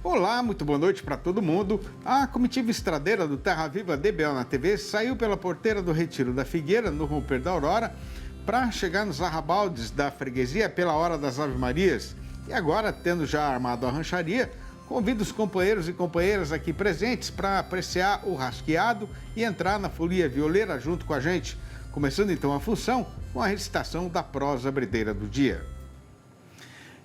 Olá, muito boa noite para todo mundo. A comitiva estradeira do Terra Viva DBO na TV saiu pela porteira do Retiro da Figueira, no romper da Aurora, para chegar nos arrabaldes da freguesia pela hora das Ave-Marias. E agora, tendo já armado a rancharia, convido os companheiros e companheiras aqui presentes para apreciar o rasqueado e entrar na folia violeira junto com a gente. Começando então a função com a recitação da prosa bredeira do dia.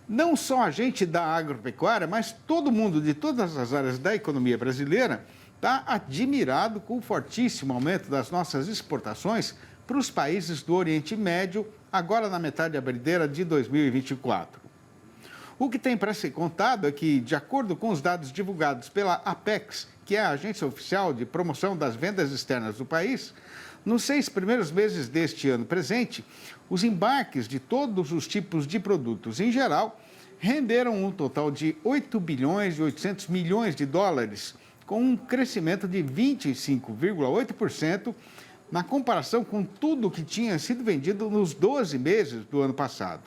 Não só a gente da agropecuária, mas todo mundo de todas as áreas da economia brasileira está admirado com o fortíssimo aumento das nossas exportações para os países do Oriente Médio, agora na metade abrideira de 2024. O que tem para ser contado é que, de acordo com os dados divulgados pela Apex, que é a agência oficial de promoção das vendas externas do país, nos 6 primeiros meses deste ano presente, os embarques de todos os tipos de produtos em geral renderam um total de 8 bilhões e 800 milhões de dólares, com um crescimento de 25,8% na comparação com tudo que tinha sido vendido nos 12 meses do ano passado.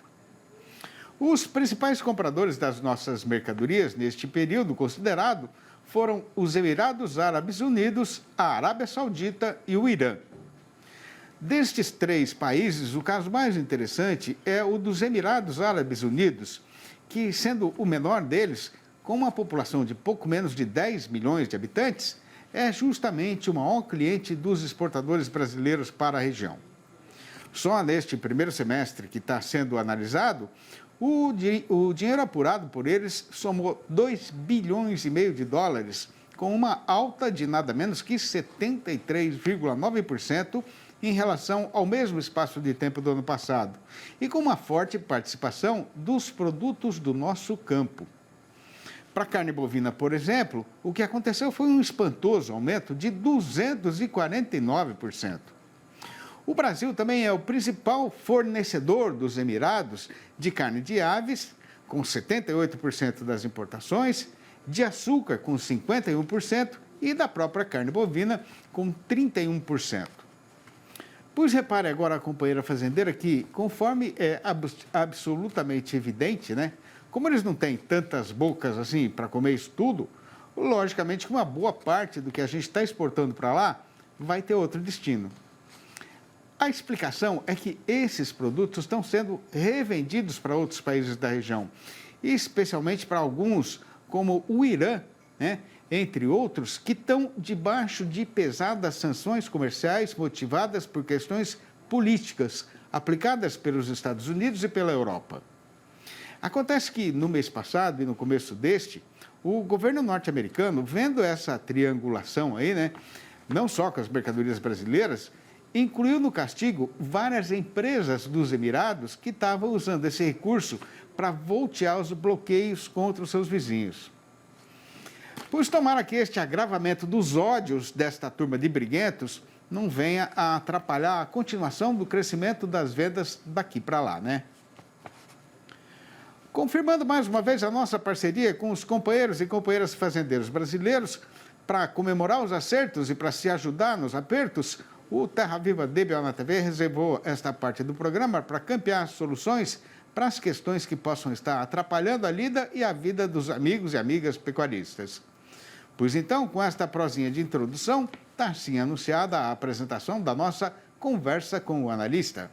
Os principais compradores das nossas mercadorias neste período considerado foram os Emirados Árabes Unidos, a Arábia Saudita e o Irã. Destes 3 países, o caso mais interessante é o dos Emirados Árabes Unidos, que, sendo o menor deles, com uma população de pouco menos de 10 milhões de habitantes, é justamente o maior cliente dos exportadores brasileiros para a região. Só neste primeiro semestre que está sendo analisado, o dinheiro apurado por eles somou 2 bilhões e meio de dólares, com uma alta de nada menos que 73,9% em relação ao mesmo espaço de tempo do ano passado, e com uma forte participação dos produtos do nosso campo. Para a carne bovina, por exemplo, o que aconteceu foi um espantoso aumento de 249%. O Brasil também é o principal fornecedor dos Emirados de carne de aves, com 78% das importações, de açúcar, com 51%, e da própria carne bovina, com 31%. Pois repare agora a companheira fazendeira que, conforme é absolutamente evidente, né? Como eles não têm tantas bocas assim para comer isso tudo, logicamente que uma boa parte do que a gente está exportando para lá vai ter outro destino. A explicação é que esses produtos estão sendo revendidos para outros países da região, especialmente para alguns, como o Irã, né? Entre outros, que estão debaixo de pesadas sanções comerciais motivadas por questões políticas aplicadas pelos Estados Unidos e pela Europa. Acontece que, no mês passado e no começo deste, o governo norte-americano, vendo essa triangulação aí, né, não só com as mercadorias brasileiras, incluiu no castigo várias empresas dos Emirados que estavam usando esse recurso para voltear os bloqueios contra os seus vizinhos. Pois tomara que este agravamento dos ódios desta turma de briguentos não venha a atrapalhar a continuação do crescimento das vendas daqui para lá, né? Confirmando mais uma vez a nossa parceria com os companheiros e companheiras fazendeiros brasileiros, para comemorar os acertos e para se ajudar nos apertos, o Terra Viva DBO na TV reservou esta parte do programa para campear soluções para as questões que possam estar atrapalhando a lida e a vida dos amigos e amigas pecuaristas. Pois então, com esta prosinha de introdução, está assim anunciada a apresentação da nossa conversa com o analista.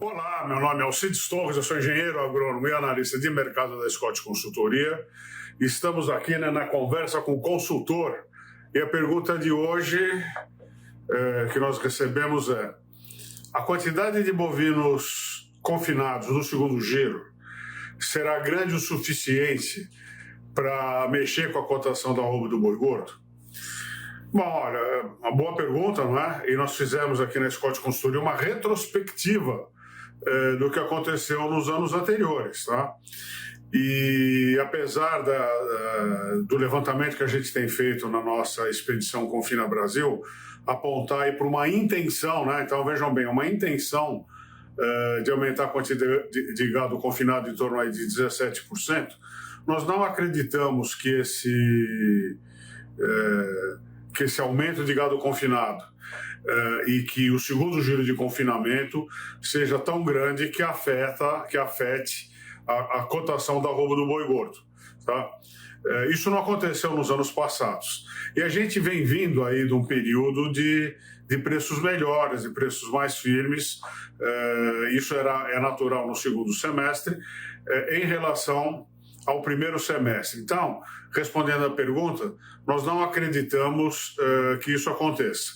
Olá, meu nome é Alcides Torres, eu sou engenheiro agrônomo e analista de mercado da Scott Consultoria. Estamos aqui na conversa com o consultor e a pergunta de hoje que nós recebemos é: a quantidade de bovinos confinados no segundo giro será grande o suficiente para mexer com a cotação da arroba do boi gordo? Bom, olha, uma boa pergunta, não é? E nós fizemos aqui na Scott Consultoria uma retrospectiva do que aconteceu nos anos anteriores, tá? E apesar do levantamento que a gente tem feito na nossa expedição Confina Brasil, apontar aí para uma intenção, né? Então vejam bem, uma intenção de aumentar a quantidade de gado confinado em torno aí de 17%, nós não acreditamos que esse aumento de gado confinado e que o segundo giro de confinamento seja tão grande que afete a cotação da arroba do boi gordo. Tá? Isso não aconteceu nos anos passados. E a gente vem vindo aí de um período de preços melhores, de preços mais firmes. Isso é natural no segundo semestre, em relação ao primeiro semestre. Então, respondendo à pergunta, nós não acreditamos que isso aconteça.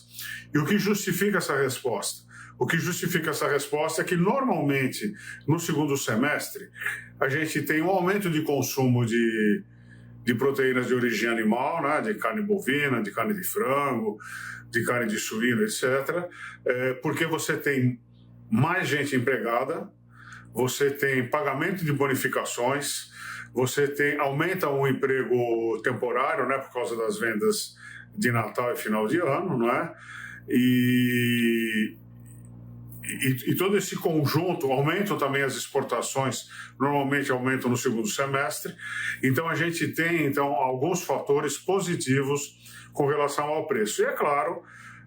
E o que justifica essa resposta? O que justifica essa resposta é que, normalmente, no segundo semestre, a gente tem um aumento de consumo de proteínas de origem animal, né, de carne bovina, de carne de frango, de carne de suíno, etc., porque você tem mais gente empregada, você tem pagamento de bonificações, você aumenta o emprego temporário, né, por causa das vendas de Natal e final de ano, não é? E todo esse conjunto, aumentam também as exportações, normalmente aumentam no segundo semestre. Então, a gente tem alguns fatores positivos com relação ao preço. E, é claro,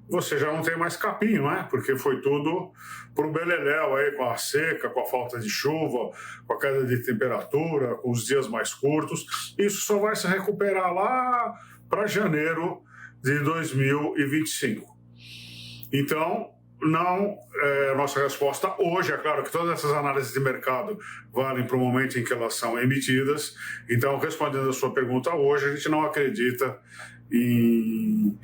você já não tem mais capim, não é? Porque foi tudo para o beleléu, aí, com a seca, com a falta de chuva, com a queda de temperatura, com os dias mais curtos. Isso só vai se recuperar lá para janeiro de 2025. Então, não, nossa resposta hoje, é claro que todas essas análises de mercado valem para o momento em que elas são emitidas. Então, respondendo a sua pergunta hoje, a gente não acredita que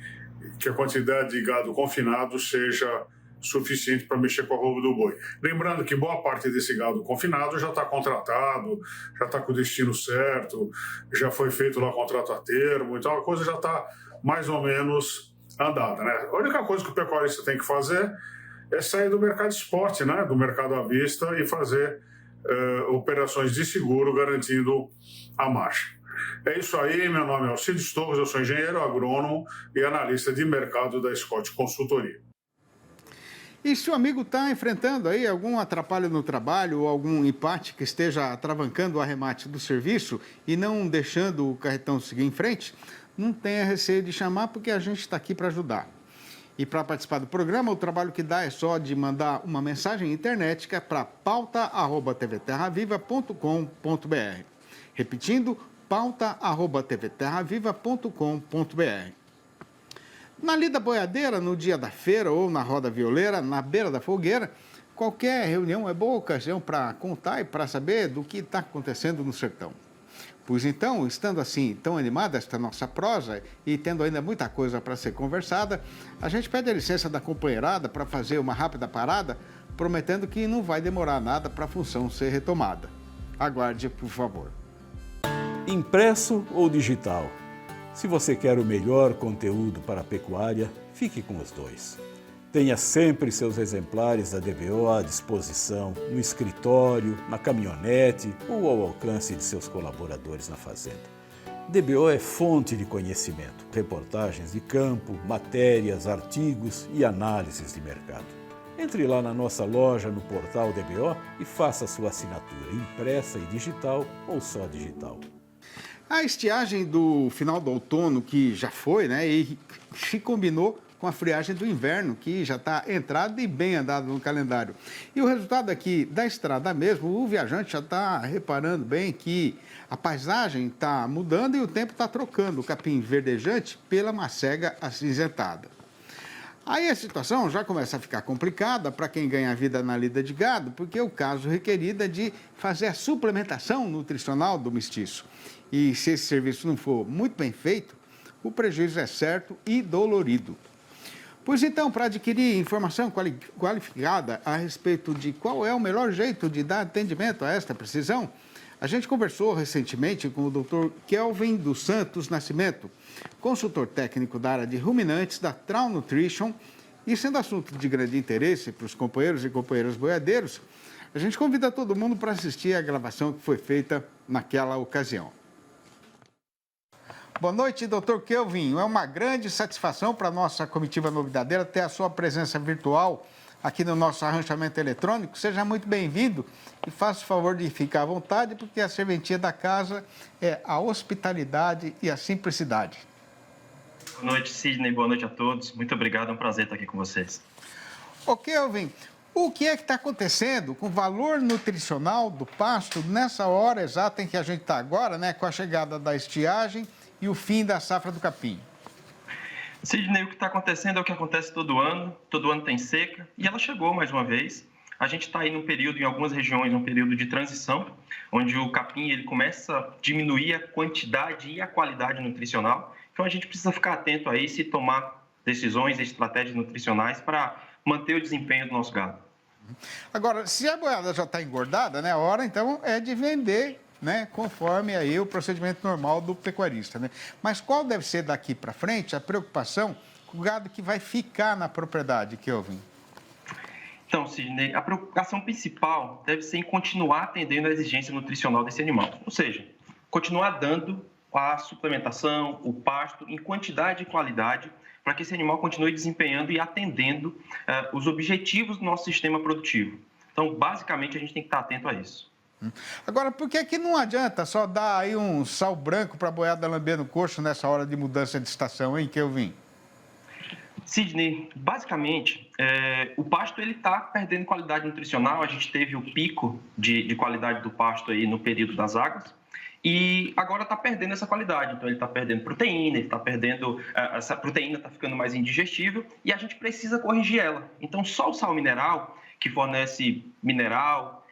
a quantidade de gado confinado seja suficiente para mexer com a arroba do boi. Lembrando que boa parte desse gado confinado já está contratado, já está com o destino certo, já foi feito lá contrato a termo, então a coisa já está mais ou menos andada, né? A única coisa que o pecuarista tem que fazer é sair do mercado de esporte, né? Do mercado à vista, e fazer operações de seguro garantindo a margem. É isso aí, meu nome é Alcides Torres, eu sou engenheiro agrônomo e analista de mercado da Scott Consultoria. E se o amigo está enfrentando aí algum atrapalho no trabalho ou algum empate que esteja atravancando o arremate do serviço e não deixando o carretão seguir em frente, não tenha receio de chamar, porque a gente está aqui para ajudar. E para participar do programa, o trabalho que dá é só de mandar uma mensagem internética para pauta@tvterraviva.com.br. Repetindo, pauta@tvterraviva.com.br. Na lida boiadeira, no dia da feira ou na roda violeira, na beira da fogueira, qualquer reunião é boa ocasião para contar e para saber do que está acontecendo no sertão. Pois então, estando assim tão animada esta nossa prosa e tendo ainda muita coisa para ser conversada, a gente pede a licença da companheirada para fazer uma rápida parada, prometendo que não vai demorar nada para a função ser retomada. Aguarde, por favor. Impresso ou digital? Se você quer o melhor conteúdo para a pecuária, fique com os dois. Tenha sempre seus exemplares da DBO à disposição, no escritório, na caminhonete ou ao alcance de seus colaboradores na fazenda. DBO é fonte de conhecimento, reportagens de campo, matérias, artigos e análises de mercado. Entre lá na nossa loja no portal DBO e faça sua assinatura impressa e digital ou só digital. A estiagem do final do outono, que já foi, né, e se combinou com a friagem do inverno, que já está entrada e bem andada no calendário. E o resultado aqui da estrada mesmo, o viajante já está reparando bem que a paisagem está mudando e o tempo está trocando o capim verdejante pela macega acinzentada. Aí a situação já começa a ficar complicada para quem ganha vida na lida de gado, porque o caso requerido é de fazer a suplementação nutricional do mestiço. E se esse serviço não for muito bem feito, o prejuízo é certo e dolorido. Pois então, para adquirir informação qualificada a respeito de qual é o melhor jeito de dar atendimento a esta precisão, a gente conversou recentemente com o Dr. Kelvin dos Santos Nascimento, consultor técnico da área de ruminantes da Traum Nutrition, e sendo assunto de grande interesse para os companheiros e companheiras boiadeiros, a gente convida todo mundo para assistir a gravação que foi feita naquela ocasião. Boa noite, Dr. Kelvin. É uma grande satisfação para a nossa comitiva novidadeira ter a sua presença virtual aqui no nosso arranchamento eletrônico. Seja muito bem-vindo e faça o favor de ficar à vontade, porque a serventia da casa é a hospitalidade e a simplicidade. Boa noite, Sidney. Boa noite a todos. Muito obrigado. É um prazer estar aqui com vocês. Ô, Kelvin, O que é que está acontecendo com o valor nutricional do pasto nessa hora exata em que a gente está agora, né, com a chegada da estiagem e o fim da safra do capim? Sidney, o que está acontecendo é o que acontece todo ano tem seca, e ela chegou mais uma vez. A gente está aí num período, em algumas regiões, um período de transição, onde o capim ele começa a diminuir a quantidade e a qualidade nutricional. Então, a gente precisa ficar atento a isso e tomar decisões e estratégias nutricionais para manter o desempenho do nosso gado. Agora, se a boiada já está engordada, né, a hora então é de vender, né, conforme aí o procedimento normal do pecuarista, né? Mas qual deve ser daqui para frente a preocupação com o gado que vai ficar na propriedade, Kelvin? Então, Sidney, a preocupação principal deve ser em continuar atendendo a exigência nutricional desse animal. Ou seja, continuar dando a suplementação, o pasto, em quantidade e qualidade, para que esse animal continue desempenhando e atendendo os objetivos do nosso sistema produtivo. Então, basicamente, a gente tem que estar atento a isso. Agora, por que não adianta só dar aí um sal branco para a boiada lamber no coxo nessa hora de mudança de estação, hein, Kelvin? Sidney, basicamente, o pasto está perdendo qualidade nutricional. A gente teve o pico de qualidade do pasto aí no período das águas e agora está perdendo essa qualidade. Então, ele está perdendo proteína, ele está perdendo... essa proteína está ficando mais indigestível e a gente precisa corrigir ela. Então, só o sal mineral, que fornece mineral,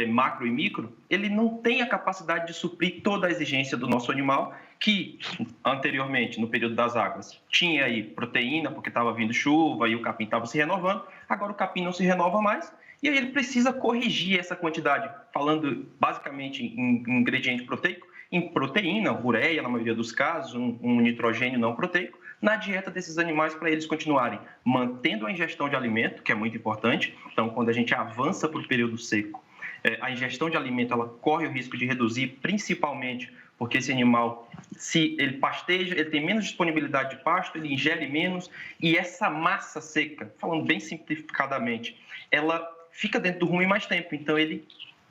macro e micro, ele não tem a capacidade de suprir toda a exigência do nosso animal, que anteriormente, no período das águas, tinha aí proteína, porque estava vindo chuva e o capim estava se renovando. Agora o capim não se renova mais e aí ele precisa corrigir essa quantidade, falando basicamente em ingrediente proteico, em proteína, ureia, na maioria dos casos, um nitrogênio não proteico, na dieta desses animais para eles continuarem mantendo a ingestão de alimento, que é muito importante. Então, quando a gente avança para o período seco, a ingestão de alimento ela corre o risco de reduzir, principalmente porque esse animal, se ele pasteja, ele tem menos disponibilidade de pasto, ele ingere menos, e essa massa seca, falando bem simplificadamente, ela fica dentro do rumen mais tempo, então ele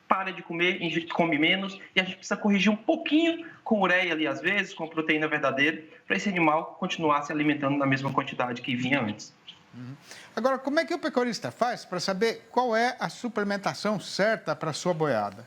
para de comer, come menos, e a gente precisa corrigir um pouquinho com ureia ali às vezes, com proteína verdadeira, para esse animal continuar se alimentando na mesma quantidade que vinha antes. Agora, como é que o pecuarista faz para saber qual é a suplementação certa para a sua boiada?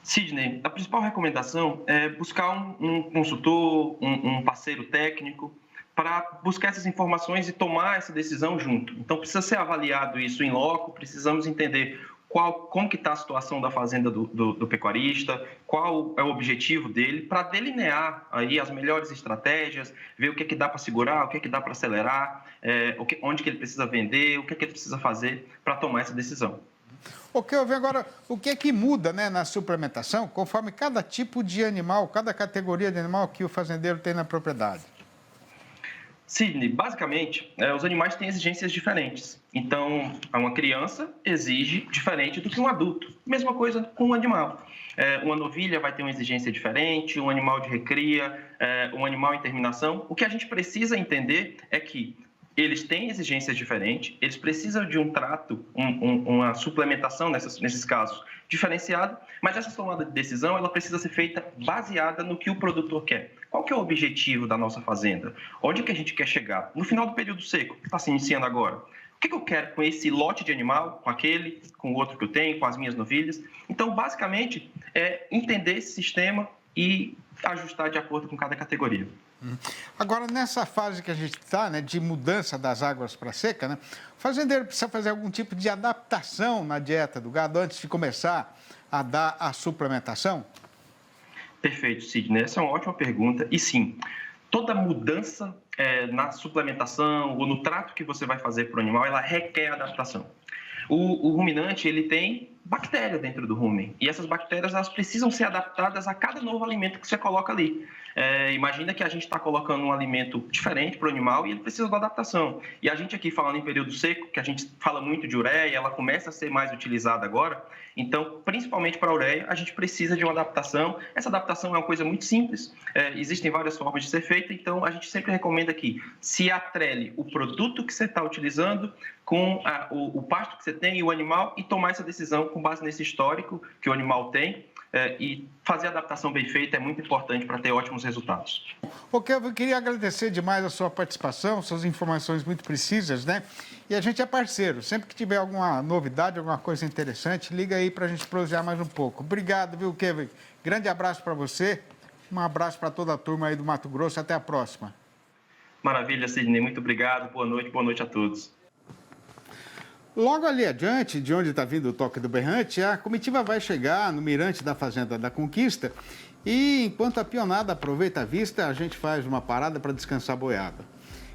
Sidney, a principal recomendação é buscar um consultor, um parceiro técnico, para buscar essas informações e tomar essa decisão junto. Então, precisa ser avaliado isso em loco, precisamos entender como que está a situação da fazenda do pecuarista, qual é o objetivo dele, para delinear aí as melhores estratégias, ver o que dá para segurar, o que dá para acelerar, onde que ele precisa vender, o que ele precisa fazer para tomar essa decisão. Ok, eu vejo agora o que é que muda, né, na suplementação, conforme cada tipo de animal, cada categoria de animal que o fazendeiro tem na propriedade. Sidney, basicamente, os animais têm exigências diferentes. Então, uma criança exige diferente do que um adulto. Mesma coisa com um animal. Uma novilha vai ter uma exigência diferente, um animal de recria, um animal em terminação. O que a gente precisa entender é que eles têm exigências diferentes, eles precisam de um trato, uma suplementação nesses casos diferenciado, mas essa tomada de decisão ela precisa ser feita baseada no que o produtor quer. Qual que é o objetivo da nossa fazenda? Onde que a gente quer chegar? No final do período seco, que está se iniciando agora. O que eu quero com esse lote de animal, com aquele, com o outro que eu tenho, com as minhas novilhas? Então, basicamente, é entender esse sistema e ajustar de acordo com cada categoria. Agora, nessa fase que a gente está, né, de mudança das águas para seca, né, o fazendeiro precisa fazer algum tipo de adaptação na dieta do gado antes de começar a dar a suplementação? Perfeito, Sidney. Essa é uma ótima pergunta. E sim, toda mudança na suplementação ou no trato que você vai fazer para o animal, ela requer adaptação. O ruminante, ele tem bactéria dentro do rumen. E essas bactérias, elas precisam ser adaptadas a cada novo alimento que você coloca ali. Imagina que a gente está colocando um alimento diferente para o animal e ele precisa de adaptação. E a gente aqui falando em período seco, que a gente fala muito de ureia, ela começa a ser mais utilizada agora. Então, principalmente para a ureia, a gente precisa de uma adaptação. Essa adaptação é uma coisa muito simples. Existem várias formas de ser feita. Então, a gente sempre recomenda que se atrele o produto que você está utilizando com o pasto que você tem e o animal e tomar essa decisão com base nesse histórico que o animal tem, e fazer a adaptação bem feita é muito importante para ter ótimos resultados. Ok, eu queria agradecer demais a sua participação, suas informações muito precisas, né? E a gente é parceiro. Sempre que tiver alguma novidade, alguma coisa interessante, liga aí para a gente prosear mais um pouco. Obrigado, viu, Kevin? Grande abraço para você. Um abraço para toda a turma aí do Mato Grosso. Até a próxima. Maravilha, Sidney. Muito obrigado. Boa noite a todos. Logo ali adiante, de onde está vindo o toque do berrante, a comitiva vai chegar no mirante da Fazenda da Conquista e, enquanto a pionada aproveita a vista, a gente faz uma parada para descansar a boiada.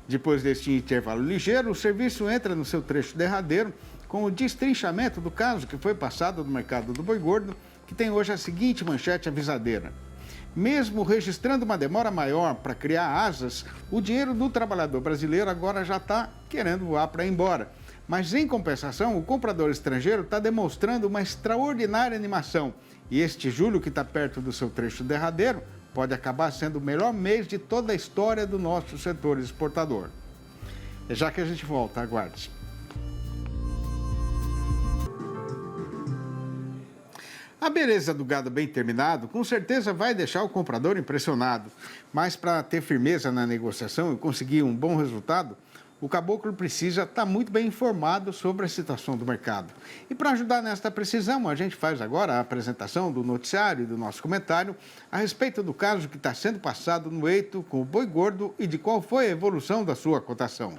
Depois deste intervalo ligeiro, o serviço entra no seu trecho derradeiro com o destrinchamento do caso que foi passado no mercado do boi gordo, que tem hoje a seguinte manchete avisadeira. Mesmo registrando uma demora maior para criar asas, o dinheiro do trabalhador brasileiro agora já está querendo voar para ir embora. Mas, em compensação, o comprador estrangeiro está demonstrando uma extraordinária animação. E este julho, que está perto do seu trecho derradeiro, pode acabar sendo o melhor mês de toda a história do nosso setor exportador. É já que a gente volta, aguarde. A beleza do gado bem terminado, com certeza vai deixar o comprador impressionado. Mas, para ter firmeza na negociação e conseguir um bom resultado, o caboclo precisa estar muito bem informado sobre a situação do mercado. E para ajudar nesta precisão, a gente faz agora a apresentação do noticiário e do nosso comentário a respeito do caso que está sendo passado no eito com o boi gordo e de qual foi a evolução da sua cotação.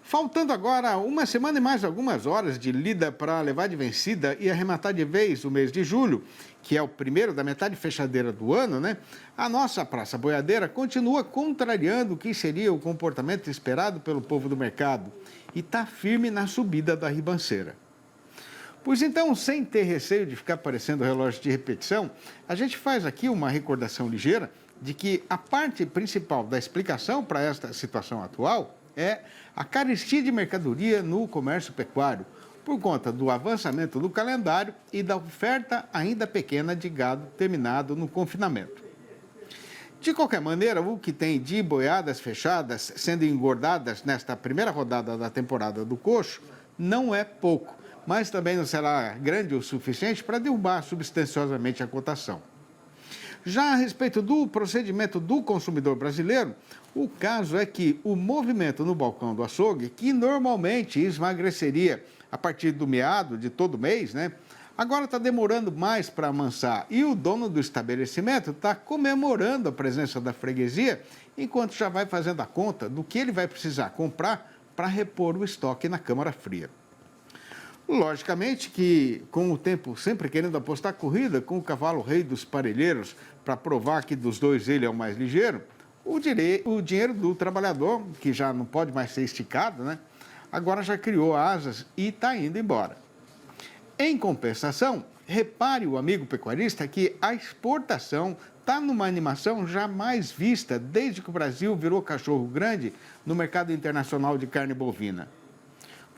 Faltando agora uma semana e mais algumas horas de lida para levar de vencida e arrematar de vez o mês de julho, que é o primeiro da metade fechadeira do ano, né? A nossa praça boiadeira continua contrariando o que seria o comportamento esperado pelo povo do mercado e está firme na subida da ribanceira. Pois então, sem ter receio de ficar parecendo relógio de repetição, a gente faz aqui uma recordação ligeira de que a parte principal da explicação para esta situação atual é a carestia de mercadoria no comércio pecuário, por conta do avançamento do calendário e da oferta ainda pequena de gado terminado no confinamento. De qualquer maneira, o que tem de boiadas fechadas sendo engordadas nesta primeira rodada da temporada do coxo não é pouco, mas também não será grande o suficiente para derrubar substanciosamente a cotação. Já a respeito do procedimento do consumidor brasileiro, o caso é que o movimento no balcão do açougue, que normalmente esmagreceria a partir do meado de todo mês, né? Agora está demorando mais para amansar e o dono do estabelecimento está comemorando a presença da freguesia, enquanto já vai fazendo a conta do que ele vai precisar comprar para repor o estoque na câmara fria. Logicamente que, com o tempo sempre querendo apostar corrida com o cavalo rei dos parelheiros para provar que dos dois ele é o mais ligeiro, o dinheiro do trabalhador, que já não pode mais ser esticado, né? Agora já criou asas e está indo embora. Em compensação, repare o amigo pecuarista que a exportação está numa animação jamais vista desde que o Brasil virou cachorro grande no mercado internacional de carne bovina.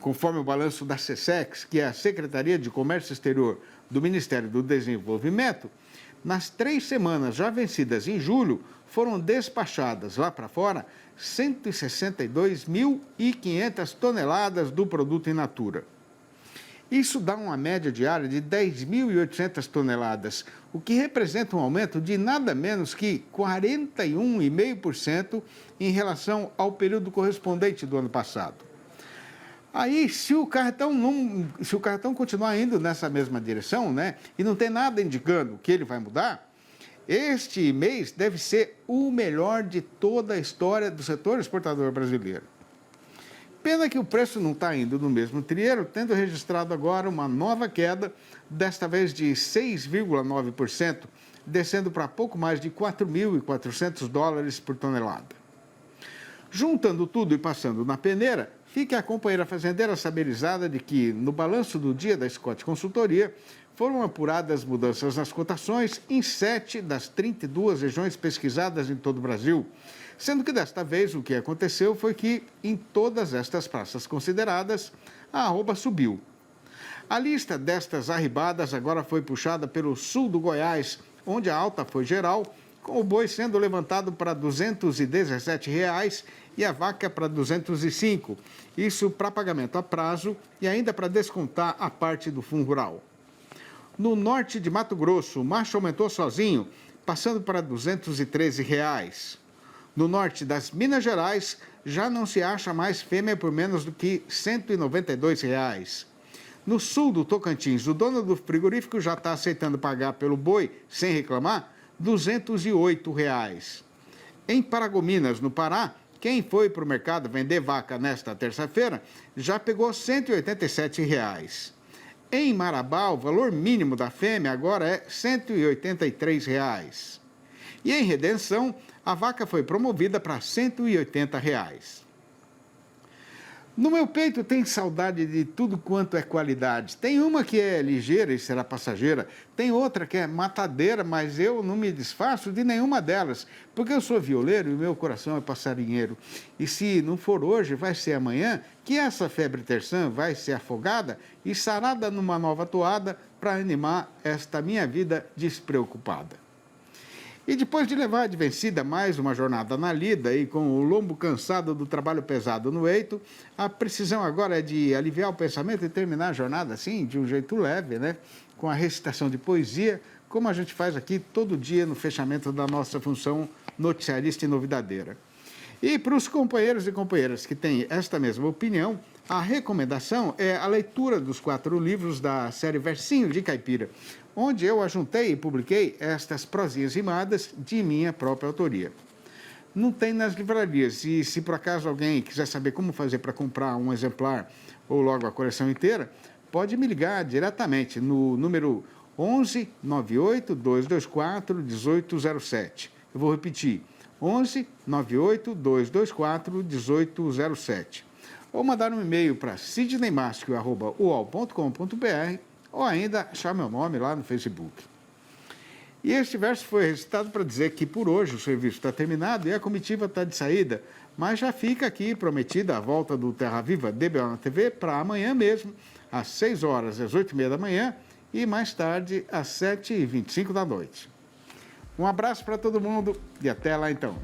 Conforme o balanço da SECEX, que é a Secretaria de Comércio Exterior do Ministério do Desenvolvimento, nas 3 semanas já vencidas em julho, foram despachadas lá para fora 162.500 toneladas do produto in natura. Isso dá uma média diária de 10.800 toneladas, o que representa um aumento de nada menos que 41,5% em relação ao período correspondente do ano passado. Aí, se o cartão continuar indo nessa mesma direção, né, e não tem nada indicando que ele vai mudar, este mês deve ser o melhor de toda a história do setor exportador brasileiro. Pena que o preço não está indo no mesmo trieiro, tendo registrado agora uma nova queda, desta vez de 6,9%, descendo para pouco mais de 4.400 dólares por tonelada. Juntando tudo e passando na peneira, fique a companheira fazendeira saberizada de que, no balanço do dia da Scott Consultoria, foram apuradas mudanças nas cotações em 7 das 32 regiões pesquisadas em todo o Brasil, sendo que desta vez o que aconteceu foi que, em todas estas praças consideradas, a arroba subiu. A lista destas arribadas agora foi puxada pelo sul do Goiás, onde a alta foi geral, com o boi sendo levantado para R$ 217 e a vaca para R$ 205. Isso para pagamento a prazo e ainda para descontar a parte do fundo rural. No norte de Mato Grosso, o macho aumentou sozinho, passando para R$ 213. No norte das Minas Gerais, já não se acha mais fêmea por menos do que R$ 192. No sul do Tocantins, o dono do frigorífico já está aceitando pagar pelo boi, sem reclamar, R$ 208. Em Paragominas, no Pará, quem foi para o mercado vender vaca nesta terça-feira já pegou R$ 187. Em Marabá, o valor mínimo da fêmea agora é R$ 183. E em Redenção, a vaca foi promovida para R$ 180. No meu peito tem saudade de tudo quanto é qualidade. Tem uma que é ligeira e será passageira, tem outra que é matadeira, mas eu não me desfaço de nenhuma delas, porque eu sou violeiro e o meu coração é passarinheiro. E se não for hoje, vai ser amanhã, que essa febre terçã vai ser afogada e sarada numa nova toada para animar esta minha vida despreocupada. E depois de levar de vencida mais uma jornada na lida e com o lombo cansado do trabalho pesado no eito, a precisão agora é de aliviar o pensamento e terminar a jornada assim, de um jeito leve, né? Com a recitação de poesia, como a gente faz aqui todo dia no fechamento da nossa função noticiarista e novidadeira. E para os companheiros e companheiras que têm esta mesma opinião, a recomendação é a leitura dos 4 livros da série Versinho de Caipira, onde eu ajuntei e publiquei estas prosinhas rimadas de minha própria autoria. Não tem nas livrarias, e se por acaso alguém quiser saber como fazer para comprar um exemplar ou logo a coleção inteira, pode me ligar diretamente no número 11 98 224 1807. Eu vou repetir, 11 98 224 1807. Ou mandar um e-mail para sidneymascio@uol.com.br ou ainda achar meu nome lá no Facebook. E este verso foi recitado para dizer que por hoje o serviço está terminado e a comitiva está de saída, mas já fica aqui prometida a volta do Terra Viva DBO na TV para amanhã mesmo, às 6 horas, às 8h30 da manhã e mais tarde às 7h25 da noite. Um abraço para todo mundo e até lá então.